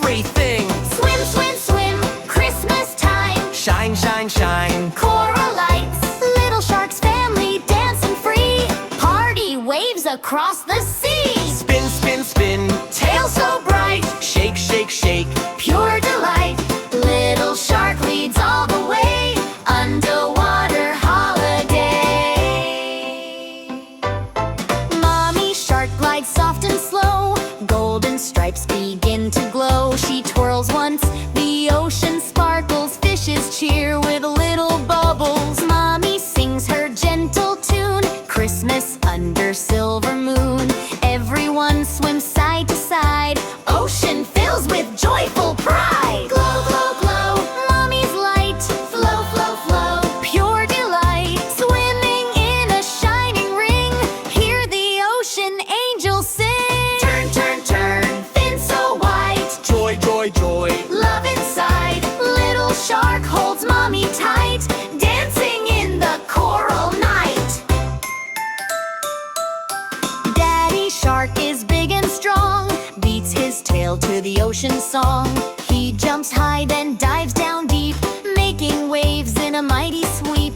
everything. Swim, swim, swim, Christmas time. Shine, shine, shine. Coral lights, little shark's family dancing free. Party waves across the sea. Spin, spin, spin. Tail so bright, Shake, shake, shake. pure delight. Little shark leads all the way. Underwater holiday. Mommy shark glides soft and slow. Golden stripes begin to glow. She twirls once, the ocean sparkles. Fishes cheer with little bubbles. Mommy sings her gentle tune. Christmas under silver moon. Everyone swims side to side. Ocean fills with joyful pride. Glow, glow, glow, Mommy's light. Flow, flow, flow, pure delight. Swimming in a shining ring. Hear the ocean angels sing. Turn, turn, turn, fin so white. Joy, joy, joy. Love inside. Little shark holds Mommy tight. Dancing in the coral night. Daddy shark is big and strong. Beats his tail to the ocean song. He jumps high, then dives down deep, making waves in a mighty sweep.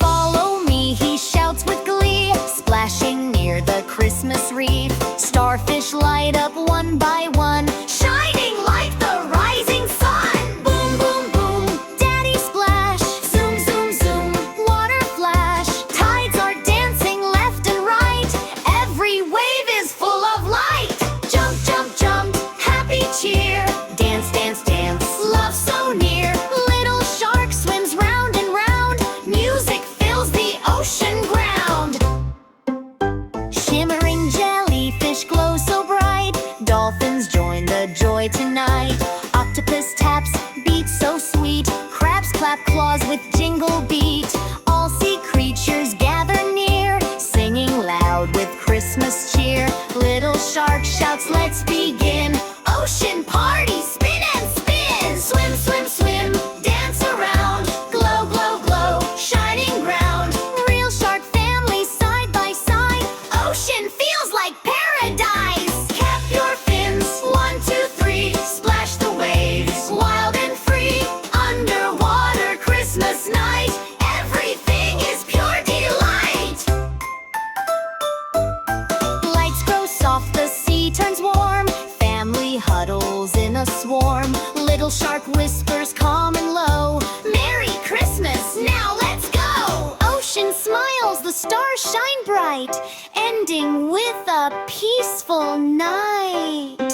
Follow me, he shouts with glee, splashing near the Christmas reef. Starfish light up one by one, shining like the rising sun. Boom, boom, boom, Daddy splash. Zoom, zoom, zoom, water flash. Tides are dancing left and right. Every wave is full of light. Jump, jump, jump, happy cheer. Dance, dance, dance, love so near. Little shark swims round and round. Music fills the ocean ground. Shimmering jellyfish glow so bright. Dolphins join the joy tonight. Octopus taps beat so sweet. Crabs clap claws with jingle beat. All sea creatures gather near, singing loud with Christmas cheer. Little shark shouts, let's begin. Ocean party, spin and spin. Swim, swim, swim, dance around. Glow, glow, glow, shining ground. Real shark family side by side. Ocean feels like paradise. Cap your fins, 1, 2, 3. Splash the waves, wild and free. Underwater Christmas night. Everything is pure delight. Lights grow soft, the sea turns warm. Family huddles in a swarm. Little shark whispers calm and low. Merry Christmas, now let's go. Ocean smiles, the stars shine bright, ending with a peaceful night.